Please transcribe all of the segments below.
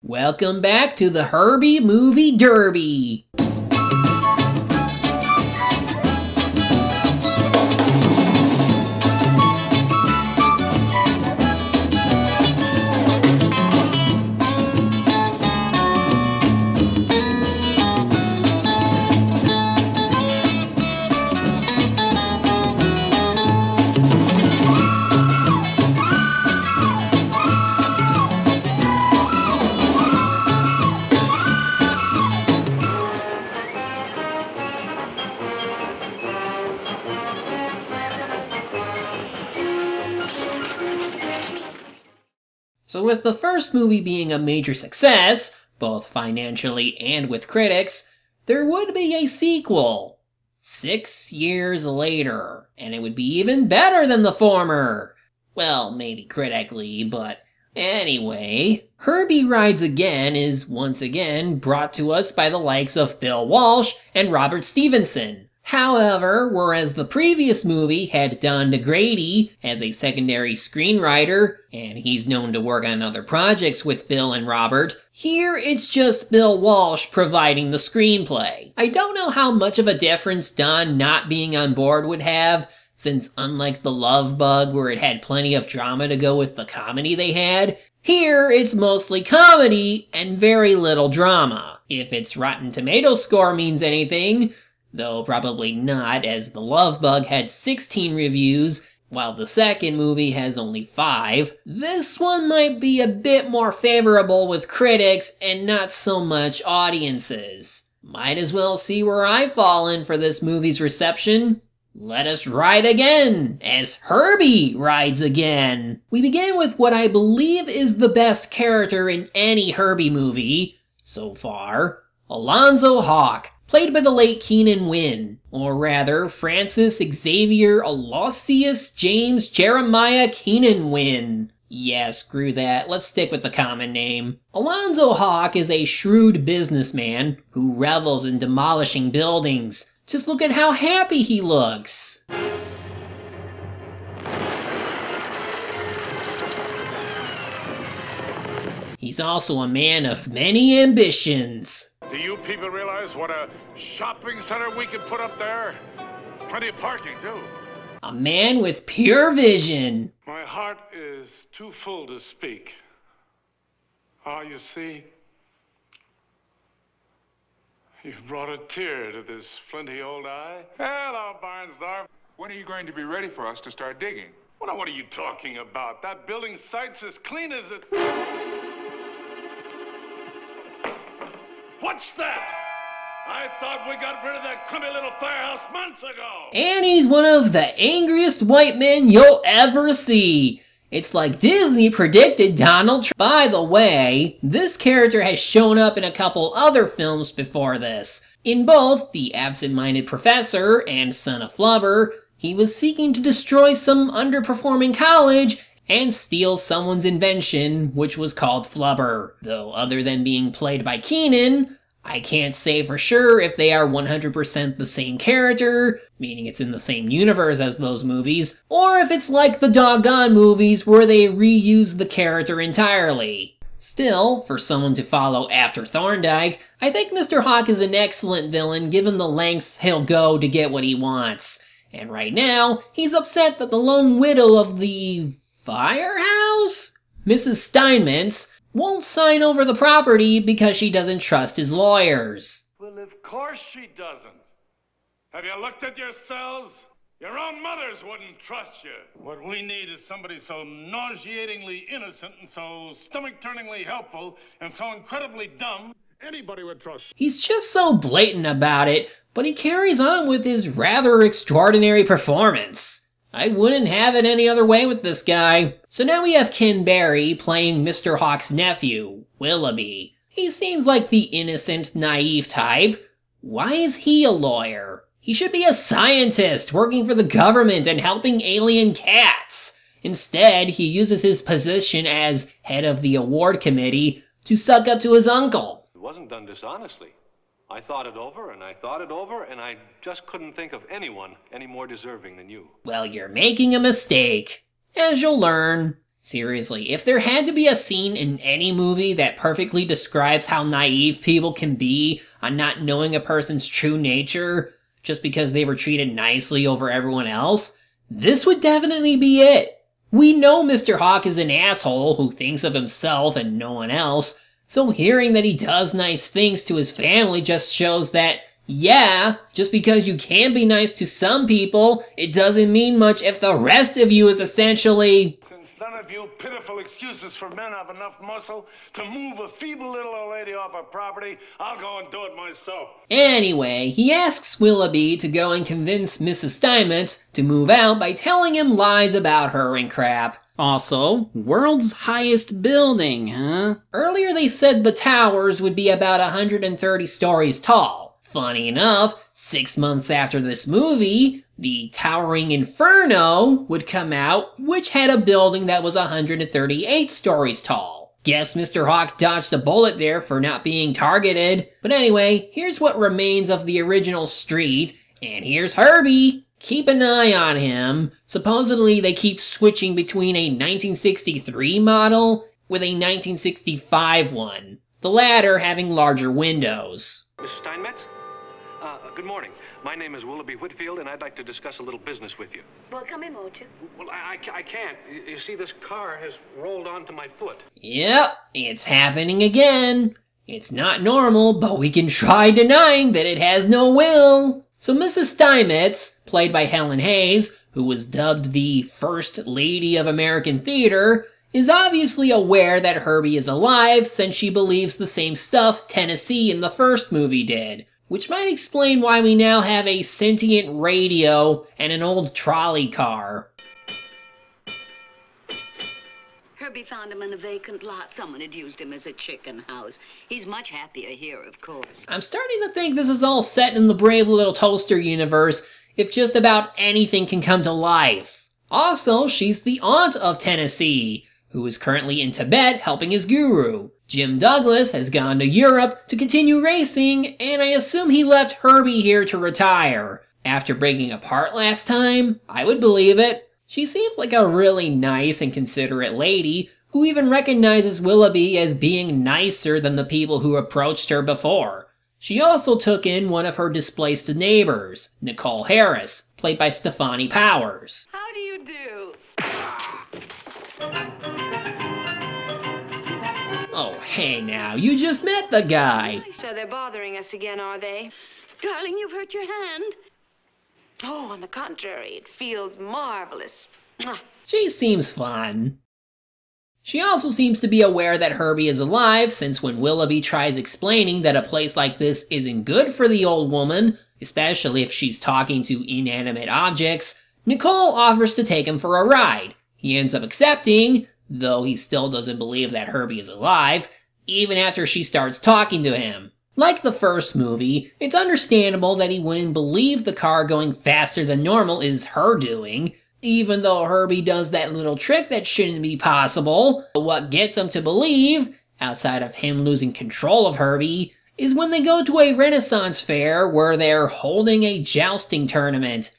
Welcome back to the Herbie Movie Derby. So with the first movie being a major success, both financially and with critics, there would be a sequel 6 years later, and it would be even better than the former. Well, maybe critically, but anyway. Herbie Rides Again is once again brought to us by the likes of Bill Walsh and Robert Stevenson. However, whereas the previous movie had Don DeGrady as a secondary screenwriter, and he's known to work on other projects with Bill and Robert, here it's just Bill Walsh providing the screenplay. I don't know how much of a difference Don not being on board would have, since unlike The Love Bug where it had plenty of drama to go with the comedy they had, here it's mostly comedy and very little drama. If its Rotten Tomatoes score means anything, though probably not, as The Love Bug had 16 reviews, while the second movie has only 5. This one might be a bit more favorable with critics and not so much audiences. Might as well see where I fall in for this movie's reception. Let us ride again, as Herbie rides again. We begin with what I believe is the best character in any Herbie movie so far, Alonzo Hawk, played by the late Keenan Wynn, or rather, Francis Xavier Aloysius James Jeremiah Keenan Wynn. Yeah, screw that, let's stick with the common name. Alonzo Hawk is a shrewd businessman who revels in demolishing buildings. Just look at how happy he looks. He's also a man of many ambitions. Do you people realize what a shopping center we could put up there? Plenty of parking, too. A man with pure vision. My heart is too full to speak. Ah, you see, you've brought a tear to this flinty old eye. Hello, Barnsdorf. When are you going to be ready for us to start digging? Well, now, what are you talking about? That building site's as clean as it... What's that? I thought we got rid of that crummy little firehouse months ago. And he's one of the angriest white men you'll ever see. It's like Disney predicted Donald Trump. By the way, this character has shown up in a couple other films before this. In both The Absent-Minded Professor and Son of Flubber, he was seeking to destroy some underperforming college and steal someone's invention, which was called Flubber. Though other than being played by Keenan, I can't say for sure if they are 100% the same character, meaning it's in the same universe as those movies, or if it's like the doggone movies where they reuse the character entirely. Still, for someone to follow after Thorndike, I think Mr. Hawk is an excellent villain given the lengths he'll go to get what he wants. And right now, he's upset that the lone widow of the firehouse, Mrs. Steinmetz, won't sign over the property because she doesn't trust his lawyers. Well, of course she doesn't. Have you looked at yourselves? Your own mothers wouldn't trust you. What we need is somebody so nauseatingly innocent and so stomach-turningly helpful and so incredibly dumb, anybody would trust. He's just so blatant about it, but he carries on with his rather extraordinary performance. I wouldn't have it any other way with this guy. So now we have Ken Barry playing Mr. Hawk's nephew, Willoughby. He seems like the innocent, naive type. Why is he a lawyer? He should be a scientist working for the government and helping alien cats. Instead, he uses his position as head of the award committee to suck up to his uncle. It wasn't done dishonestly. I thought it over, and I thought it over, and I just couldn't think of anyone any more deserving than you. Well, you're making a mistake, as you'll learn. Seriously, if there had to be a scene in any movie that perfectly describes how naive people can be on not knowing a person's true nature just because they were treated nicely over everyone else, this would definitely be it. We know Mr. Hawk is an asshole who thinks of himself and no one else, so hearing that he does nice things to his family just shows that, yeah, just because you can be nice to some people, it doesn't mean much if the rest of you is essentially... Since none of you pitiful excuses for men have enough muscle to move a feeble little old lady off her property, I'll go and do it myself. Anyway, he asks Willoughby to go and convince Mrs. Steinmetz to move out by telling him lies about her and crap. Also, world's highest building, huh? Earlier they said the towers would be about 130 stories tall. Funny enough, 6 months after this movie, the Towering Inferno would come out, which had a building that was 138 stories tall. Guess Mr. Hawk dodged a bullet there for not being targeted. But anyway, here's what remains of the original street, and here's Herbie. Keep an eye on him. Supposedly they keep switching between a 1963 model with a 1965 one, the latter having larger windows. Mrs. Steinmetz? Good morning. My name is Willoughby Whitfield, and I'd like to discuss a little business with you. Well, come in, won't you? Well, I can't. You see, this car has rolled onto my foot. Yep, it's happening again. It's not normal, but we can try denying that it has no will. So Mrs. Steinmetz, played by Helen Hayes, who was dubbed the First Lady of American Theater, is obviously aware that Herbie is alive since she believes the same stuff Tennessee in the first movie did, which might explain why we now have a sentient radio and an old trolley car. Herbie found him in a vacant lot. Someone had used him as a chicken house. He's much happier here, of course. I'm starting to think this is all set in the Brave Little Toaster universe, if just about anything can come to life. Also, she's the aunt of Tennessee, who is currently in Tibet helping his guru. Jim Douglas has gone to Europe to continue racing, and I assume he left Herbie here to retire. After breaking apart last time, I would believe it. She seems like a really nice and considerate lady who even recognizes Willoughby as being nicer than the people who approached her before. She also took in one of her displaced neighbors, Nicole Harris, played by Stefani Powers. How do you do? Oh, hey now, you just met the guy. So they're bothering us again, are they? Darling, you've hurt your hand. Oh, on the contrary, it feels marvelous. Mwah. She seems fun. She also seems to be aware that Herbie is alive, since when Willoughby tries explaining that a place like this isn't good for the old woman, especially if she's talking to inanimate objects, Nicole offers to take him for a ride. He ends up accepting, though he still doesn't believe that Herbie is alive, even after she starts talking to him. Like the first movie, it's understandable that he wouldn't believe the car going faster than normal is her doing, even though Herbie does that little trick that shouldn't be possible. But what gets him to believe, outside of him losing control of Herbie, is when they go to a Renaissance fair where they're holding a jousting tournament,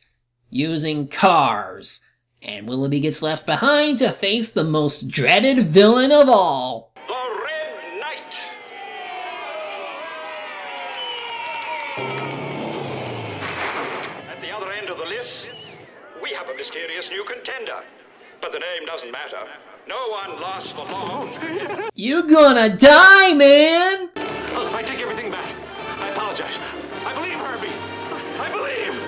using cars. And Willoughby gets left behind to face the most dreaded villain of all. The Red Knight. At the other end of the list, we have a mysterious new contender. But the name doesn't matter. No one lasts for long. You gonna die, man! Look, I take everything back. I apologize. I believe Herbie. I believe.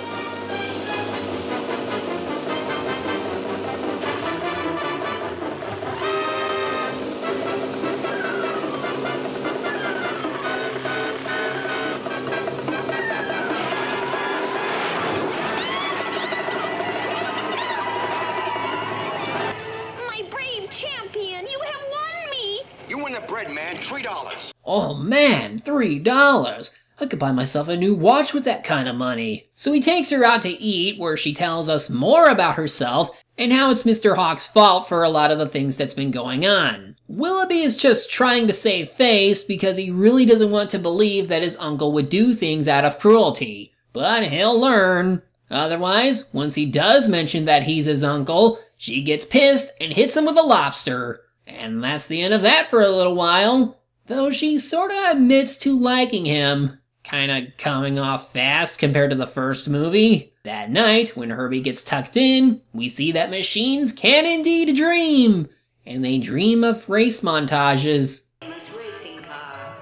My brave champion, you have won me! You win the bread, man. $3. Oh man, $3! I could buy myself a new watch with that kind of money. So he takes her out to eat, where she tells us more about herself and how it's Mr. Hawk's fault for a lot of the things that's been going on. Willoughby is just trying to save face because he really doesn't want to believe that his uncle would do things out of cruelty. But he'll learn. Otherwise, once he does mention that he's his uncle, she gets pissed and hits him with a lobster. And that's the end of that for a little while. Though she sorta admits to liking him, kinda coming off fast compared to the first movie. That night, when Herbie gets tucked in, we see that machines can indeed dream. And they dream of race montages. Racing car.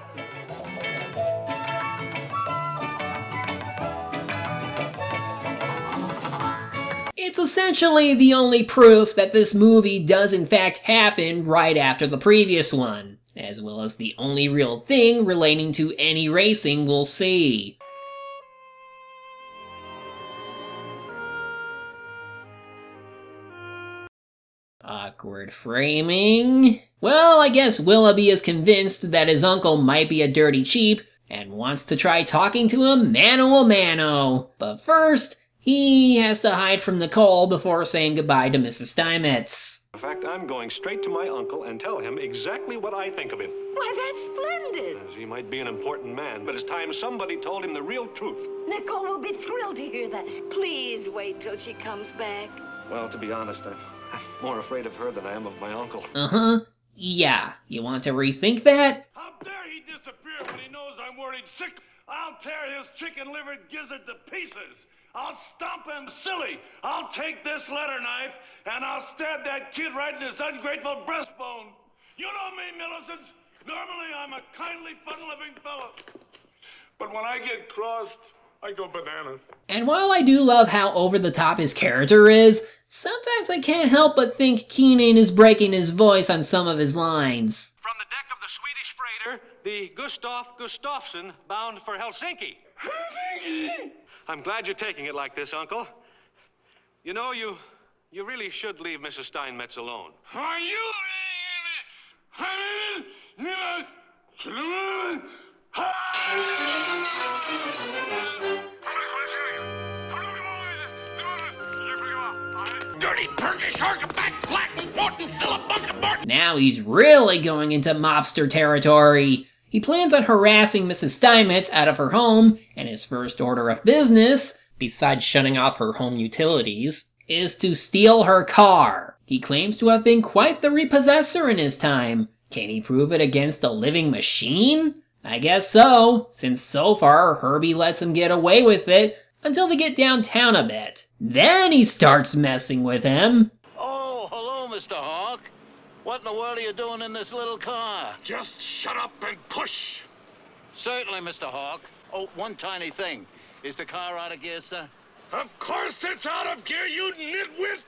It's essentially the only proof that this movie does in fact happen right after the previous one, as well as the only real thing relating to any racing we'll see. Awkward framing. Well, I guess Willoughby is convinced that his uncle might be a dirty cheap and wants to try talking to him mano a mano. But first, he has to hide from Nicole before saying goodbye to Mrs. Steinmetz. In fact, I'm going straight to my uncle and tell him exactly what I think of him. Why, that's splendid. As he might be an important man, but it's time somebody told him the real truth. Nicole will be thrilled to hear that. Please wait till she comes back. Well, to be honest, I'm more afraid of her than I am of my uncle. Uh-huh. Yeah, you want to rethink that? How dare he disappear when he knows I'm worried sick? I'll tear his chicken-livered gizzard to pieces. I'll stomp him silly. I'll take this letter knife and I'll stab that kid right in his ungrateful breastbone. You know me, Millicent. Normally I'm a kindly, fun-loving fellow. But when I get crossed, I go bananas. And while I do love how over-the-top his character is, sometimes I can't help but think Keenan is breaking his voice on some of his lines. From the deck of the Swedish freighter, the Gustav Gustafsson, bound for Helsinki. Helsinki! I'm glad you're taking it like this, Uncle. You know, you really should leave Mrs. Steinmetz alone. Are you... Dirty Turkish harkaback, flat and important syllabunka. Now he's really going into mobster territory. He plans on harassing Mrs. Steinmetz out of her home, and his first order of business, besides shutting off her home utilities, is to steal her car. He claims to have been quite the repossessor in his time. Can he prove it against a living machine? I guess so, since so far Herbie lets him get away with it until they get downtown a bit. Then he starts messing with him. Oh, hello, Mr. Hawk. What in the world are you doing in this little car? Just shut up and push. Certainly, Mr. Hawk. Oh, one tiny thing. Is the car out of gear, sir? Of course it's out of gear, you nitwit.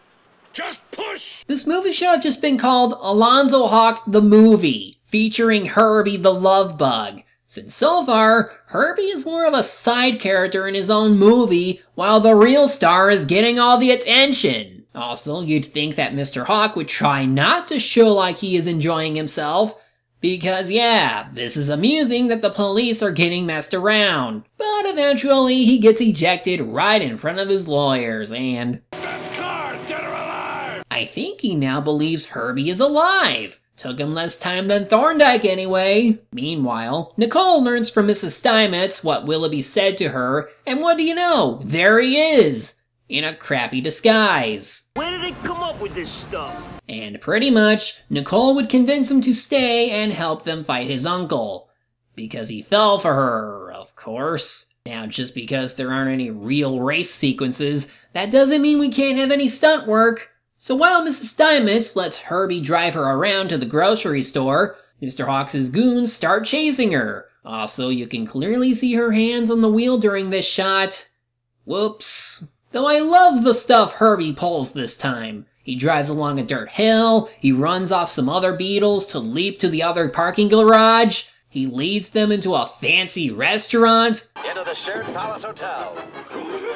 Just push. This movie should have just been called Alonzo Hawk the Movie, featuring Herbie the Love Bug. Since so far, Herbie is more of a side character in his own movie, while the real star is getting all the attention. Also, you'd think that Mr. Hawk would try not to show like he is enjoying himself, because yeah, this is amusing that the police are getting messed around. But eventually, he gets ejected right in front of his lawyers, and That car, dead or alive. I think he now believes Herbie is alive. Took him less time than Thorndike anyway. Meanwhile, Nicole learns from Mrs. Steinmetz what Willoughby said to her, and what do you know? There he is! In a crappy disguise. Where did they come up with this stuff? And pretty much, Nicole would convince him to stay and help them fight his uncle. Because he fell for her, of course. Now, just because there aren't any real race sequences, that doesn't mean we can't have any stunt work. So while Mrs. Steinmetz lets Herbie drive her around to the grocery store, Mr. Hawks' goons start chasing her. Also, you can clearly see her hands on the wheel during this shot. Whoops. Though I love the stuff Herbie pulls this time. He drives along a dirt hill, he runs off some other beetles to leap to the other parking garage, he leads them into a fancy restaurant. Into the Sheraton Palace Hotel.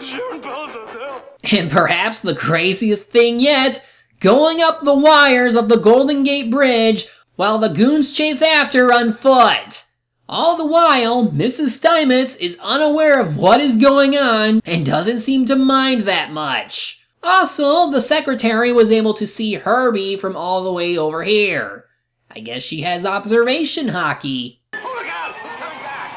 Sheraton Palace Hotel. And perhaps the craziest thing yet, going up the wires of the Golden Gate Bridge while the goons chase after on foot. All the while, Mrs. Steinmetz is unaware of what is going on and doesn't seem to mind that much. Also, the secretary was able to see Herbie from all the way over here. I guess she has observation hockey. Oh, look out! It's coming back!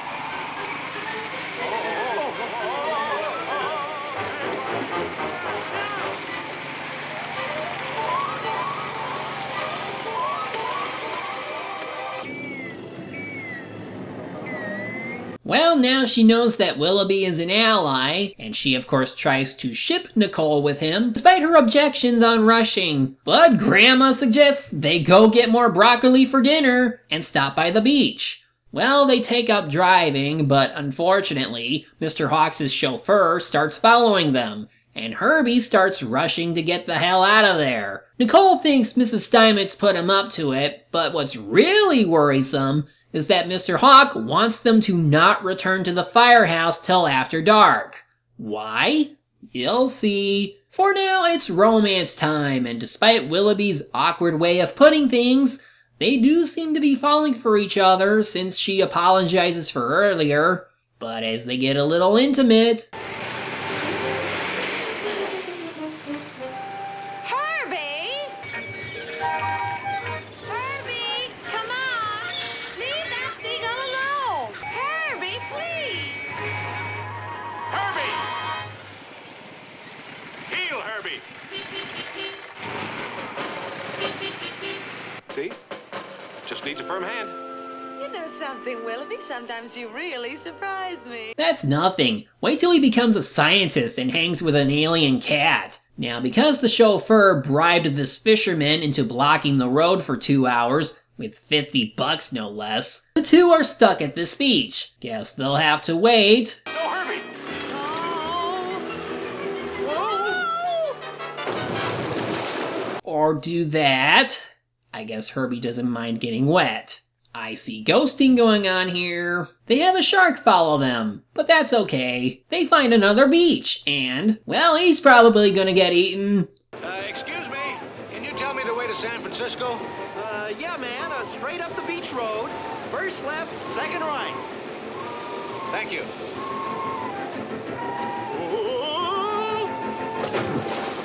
Well, now she knows that Willoughby is an ally, and she of course tries to ship Nicole with him, despite her objections on rushing. But Grandma suggests they go get more broccoli for dinner and stop by the beach. Well, they take up driving, but unfortunately, Mr. Hawks' chauffeur starts following them, and Herbie starts rushing to get the hell out of there. Nicole thinks Mrs. Steinmetz put him up to it, but what's really worrisome is that Mr. Hawk wants them to not return to the firehouse till after dark. Why? You'll see. For now, it's romance time, and despite Willoughby's awkward way of putting things, they do seem to be falling for each other since she apologizes for earlier. But as they get a little intimate... See? Just needs a firm hand. You know something, Willoughby? Sometimes you really surprise me. That's nothing. Wait till he becomes a scientist and hangs with an alien cat. Now, because the chauffeur bribed this fisherman into blocking the road for 2 hours, with $50 no less, the two are stuck at this beach. Guess they'll have to wait. No, Herbie! Or do that. I guess Herbie doesn't mind getting wet. I see ghosting going on here. They have a shark follow them, but that's okay. They find another beach, and, well, he's probably gonna get eaten. Excuse me, can you tell me the way to San Francisco? Yeah, man, straight up the beach road. First left, second right. Thank you.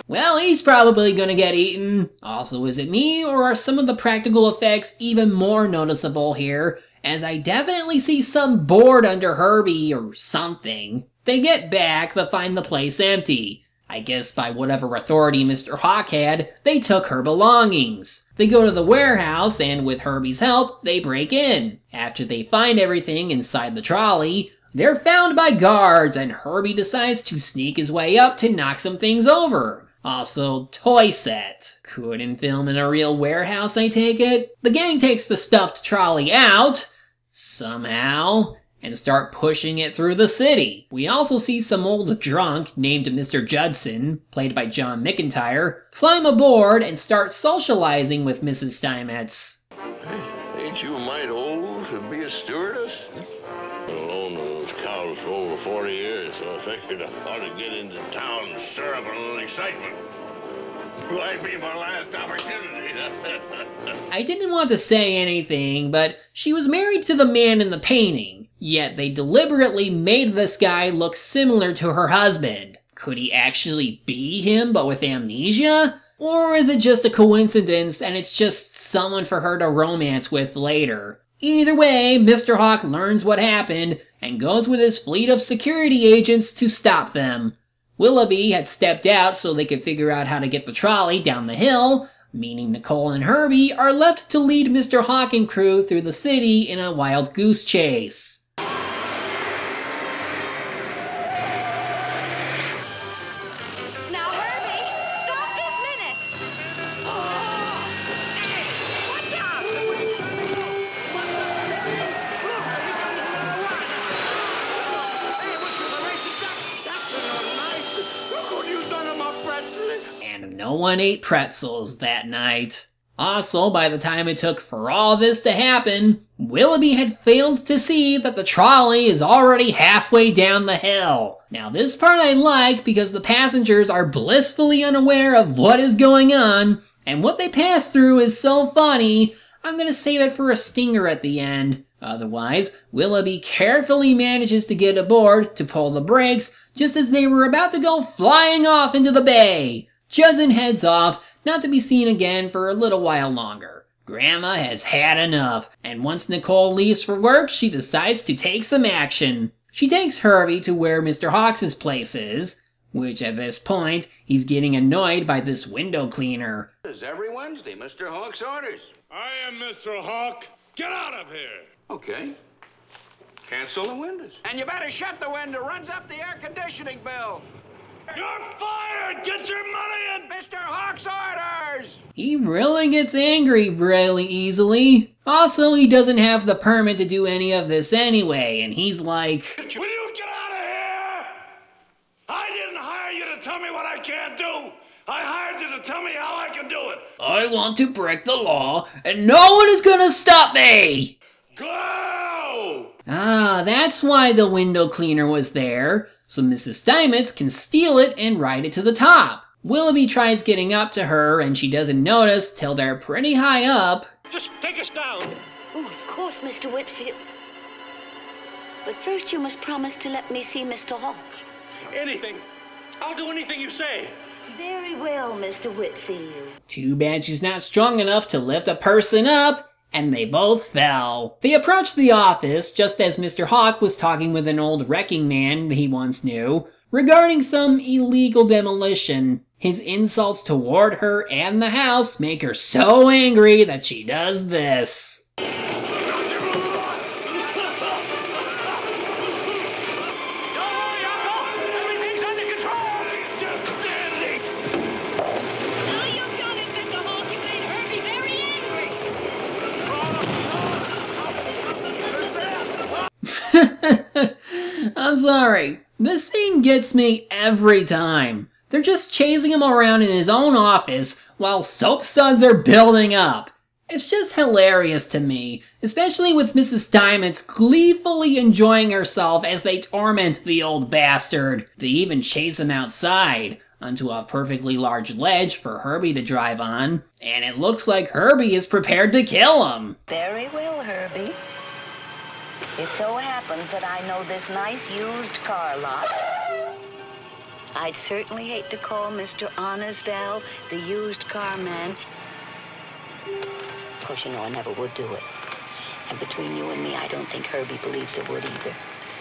Well, he's probably gonna get eaten. Also, is it me, or are some of the practical effects even more noticeable here, as I definitely see some board under Herbie or something. They get back, but find the place empty. I guess by whatever authority Mr. Hawk had, they took her belongings. They go to the warehouse, and with Herbie's help, they break in. After they find everything inside the trolley, they're found by guards, and Herbie decides to sneak his way up to knock some things over. Also, toy set. Couldn't film in a real warehouse, I take it? The gang takes the stuffed trolley out, somehow, and start pushing it through the city. We also see some old drunk named Mr. Judson, played by John McIntyre, climb aboard and start socializing with Mrs. Steinmetz. Ain't you a mite old to be a stewardess? I've owned those cows for over 40 years, so I figured I ought to get into town and stir up a little excitement. Might be my last opportunity. I didn't want to say anything, but she was married to the man in the painting, yet they deliberately made this guy look similar to her husband. Could he actually be him, but with amnesia? Or is it just a coincidence and it's just someone for her to romance with later? Either way, Mr. Hawk learns what happened and goes with his fleet of security agents to stop them. Willoughby had stepped out so they could figure out how to get the trolley down the hill, meaning Nicole and Herbie are left to lead Mr. Hawk and crew through the city in a wild goose chase. Now, Herbie, stop this minute! Watch out! And no one ate pretzels that night. Also, by the time it took for all this to happen, Willoughby had failed to see that the trolley is already halfway down the hill. Now this part I like because the passengers are blissfully unaware of what is going on, and what they pass through is so funny, I'm gonna save it for a stinger at the end. Otherwise, Willoughby carefully manages to get aboard to pull the brakes just as they were about to go flying off into the bay. Judson heads off, not to be seen again for a little while longer. Grandma has had enough, and once Nicole leaves for work, she decides to take some action. She takes Herbie to where Mr. Hawks' place is, which at this point, he's getting annoyed by this window cleaner. It's every Wednesday, Mr. Hawk's orders. I am Mr. Hawk. Get out of here. Okay. Cancel the windows. And you better shut the window. Runs up the air conditioning bill. You're fired! Get your money in! Mr. Hawk's orders! He really gets angry really easily. Also, he doesn't have the permit to do any of this anyway, and he's like, Will you get out of here? I didn't hire you to tell me what I can't do. I hired you to tell me how I can do it. I want to break the law, and no one is gonna stop me! Go! Ah, that's why the window cleaner was there, so Mrs. Steinmetz can steal it and ride it to the top. Willoughby tries getting up to her, and she doesn't notice till they're pretty high up. Just take us down. Oh, of course, Mr. Whitfield. But first you must promise to let me see Mr. Hawk. Anything. I'll do anything you say. Very well, Mr. Whitfield. Too bad she's not strong enough to lift a person up, and they both fell. They approached the office just as Mr. Hawk was talking with an old wrecking man he once knew regarding some illegal demolition. His insults toward her and the house make her so angry that she does this. I'm sorry. This scene gets me every time. They're just chasing him around in his own office while soap suds are building up. It's just hilarious to me, especially with Mrs. Steinmetz gleefully enjoying herself as they torment the old bastard. They even chase him outside onto a perfectly large ledge for Herbie to drive on, and it looks like Herbie is prepared to kill him. Very well, Herbie. It so happens that I know this nice used car lot. I'd certainly hate to call Mr. Honest Al the used car man. Of course, you know I never would do it. And between you and me, I don't think Herbie believes it would either.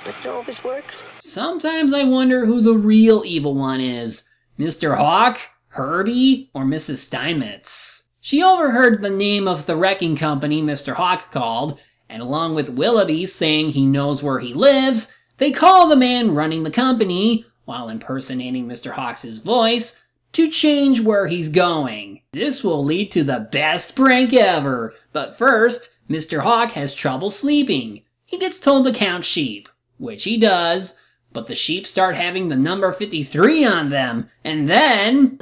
But it always works. Sometimes I wonder who the real evil one is. Mr. Hawk, Herbie, or Mrs. Steinmetz. She overheard the name of the wrecking company Mr. Hawk called, and along with Willoughby saying he knows where he lives, they call the man running the company, while impersonating Mr. Hawk's voice, to change where he's going. This will lead to the best prank ever, but first, Mr. Hawk has trouble sleeping. He gets told to count sheep, which he does, but the sheep start having the number 53 on them, and then...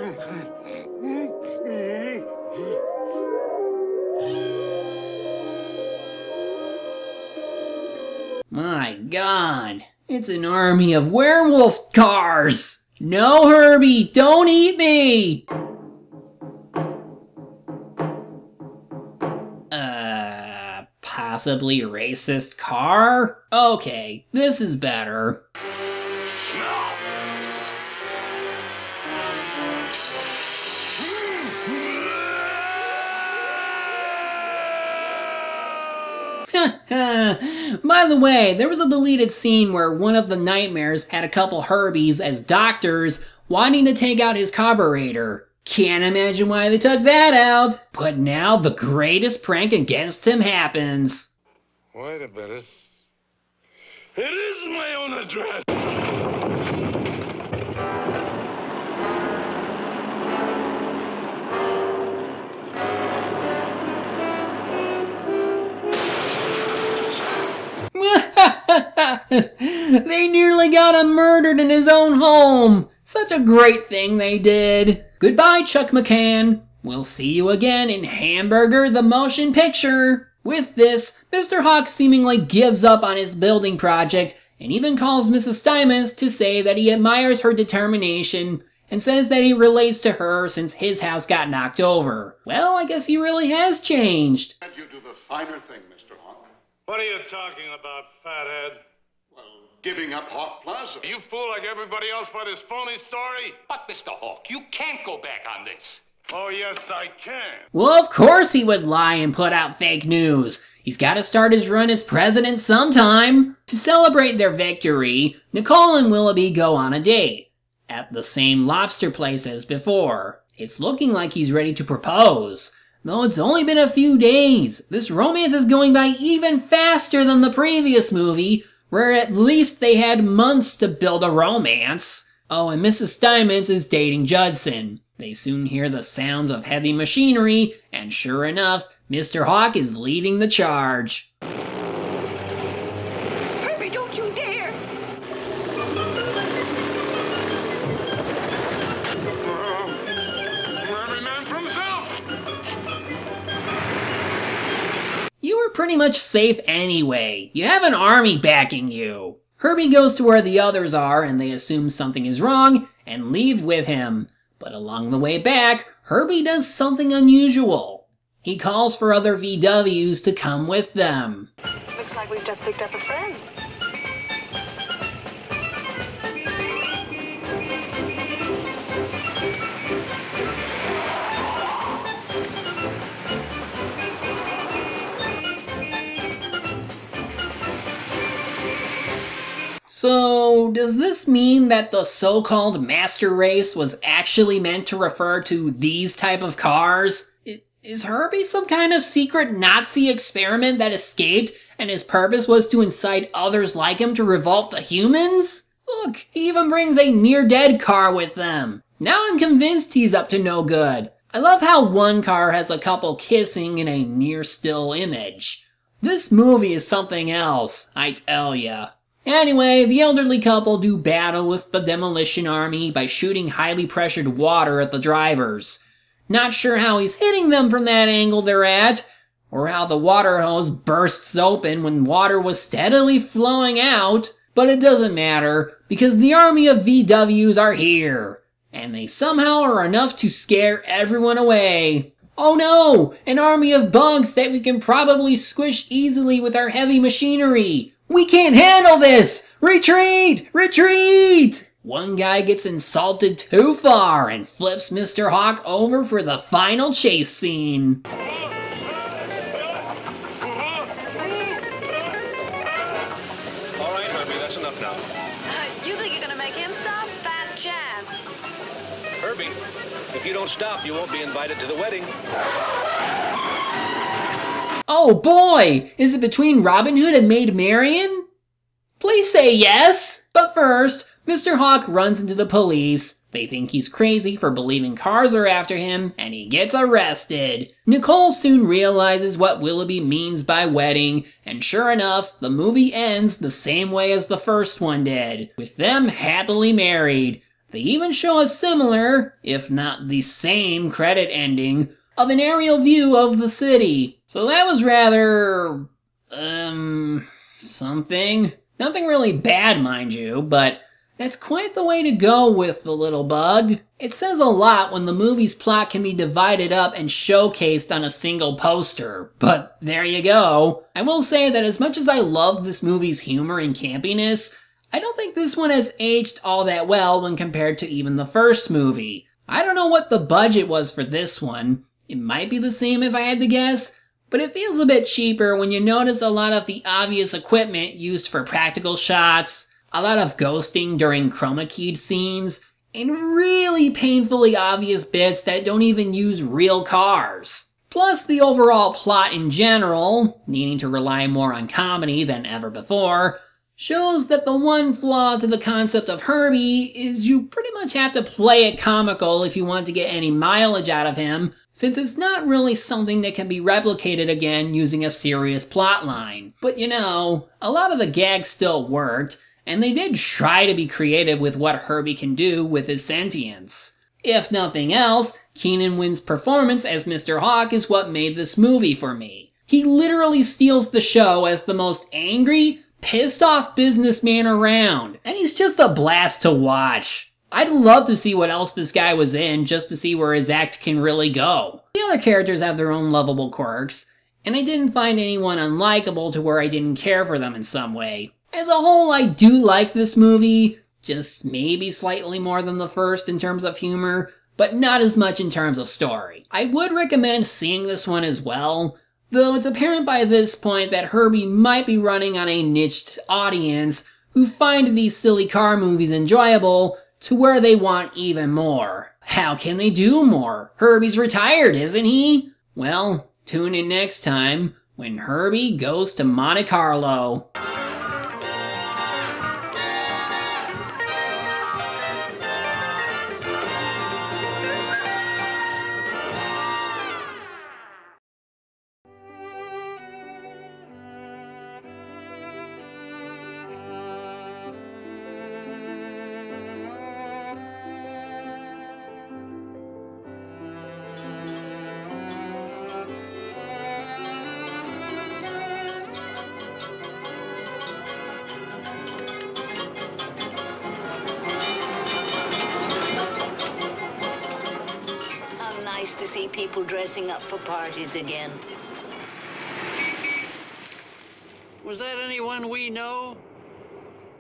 My God, it's an army of werewolf cars! No, Herbie, don't eat me! Possibly racist car? Okay, this is better. By the way, there was a deleted scene where one of the nightmares had a couple Herbies as doctors wanting to take out his carburetor. Can't imagine why they took that out. But now the greatest prank against him happens. Wait a minute. It is my own address. They nearly got him murdered in his own home. Such a great thing they did. Goodbye, Chuck McCann. We'll see you again in Hamburger the Motion Picture. With this, Mr. Hawk seemingly gives up on his building project and even calls Mrs. Steinmetz to say that he admires her determination and says that he relates to her since his house got knocked over. Well, I guess he really has changed. You do the finer thing, Mr. Hawk. What are you talking about, fathead? Well, giving up Hawk Plaza. Are you fool like everybody else by this phony story? But, Mr. Hawk, you can't go back on this. Oh, yes, I can. Well, of course he would lie and put out fake news. He's got to start his run as president sometime. To celebrate their victory, Nicole and Willoughby go on a date at the same lobster place as before. It's looking like he's ready to propose. Though it's only been a few days, this romance is going by even faster than the previous movie, where at least they had months to build a romance. Oh, and Mrs. Steinmetz is dating Judson. They soon hear the sounds of heavy machinery, and sure enough, Mr. Hawk is leading the charge. Herbie, don't you dare! Every man for himself! You were pretty much safe anyway. You have an army backing you. Herbie goes to where the others are, and they assume something is wrong and leave with him. But along the way back, Herbie does something unusual. He calls for other VWs to come with them. Looks like we've just picked up a friend. So, does this mean that the so-called master race was actually meant to refer to these type of cars? Is Herbie some kind of secret Nazi experiment that escaped and his purpose was to incite others like him to revolt the humans? Look, he even brings a near-dead car with them. Now I'm convinced he's up to no good. I love how one car has a couple kissing in a near-still image. This movie is something else, I tell ya. Anyway, the elderly couple do battle with the demolition army by shooting highly pressured water at the drivers. Not sure how he's hitting them from that angle they're at, or how the water hose bursts open when water was steadily flowing out, but it doesn't matter, because the army of VWs are here, and they somehow are enough to scare everyone away. Oh no! An army of bugs that we can probably squish easily with our heavy machinery! We can't handle this! Retreat! Retreat! One guy gets insulted too far and flips Mr. Hawk over for the final chase scene. All right, Herbie, that's enough now. You think you're gonna make him stop? Fat chance. Herbie, if you don't stop, you won't be invited to the wedding. Oh boy! Is it between Robin Hood and Maid Marian? Please say yes! But first, Mr. Hawk runs into the police. They think he's crazy for believing cars are after him, and he gets arrested. Nicole soon realizes what Willoughby means by wedding, and sure enough, the movie ends the same way as the first one did, with them happily married. They even show a similar, if not the same, credit ending of an aerial view of the city. So that was rather, something. Nothing really bad, mind you, but that's quite the way to go with the little bug. It says a lot when the movie's plot can be divided up and showcased on a single poster, but there you go. I will say that as much as I love this movie's humor and campiness, I don't think this one has aged all that well when compared to even the first movie. I don't know what the budget was for this one. It might be the same if I had to guess, but it feels a bit cheaper when you notice a lot of the obvious equipment used for practical shots, a lot of ghosting during chroma keyed scenes, and really painfully obvious bits that don't even use real cars. Plus the overall plot in general, needing to rely more on comedy than ever before, shows that the one flaw to the concept of Herbie is you pretty much have to play it comical if you want to get any mileage out of him, since it's not really something that can be replicated again using a serious plotline. But you know, a lot of the gags still worked, and they did try to be creative with what Herbie can do with his sentience. If nothing else, Keenan Wynn's performance as Mr. Hawk is what made this movie for me. He literally steals the show as the most angry, pissed off businessman around, and he's just a blast to watch. I'd love to see what else this guy was in just to see where his act can really go. The other characters have their own lovable quirks, and I didn't find anyone unlikable to where I didn't care for them in some way. As a whole, I do like this movie, just maybe slightly more than the first in terms of humor, but not as much in terms of story. I would recommend seeing this one as well, though it's apparent by this point that Herbie might be running on a niched audience who find these silly car movies enjoyable to where they want even more. How can they do more? Herbie's retired, isn't he? Well, tune in next time when Herbie goes to Monte Carlo. see people dressing up for parties again. Was that anyone we know?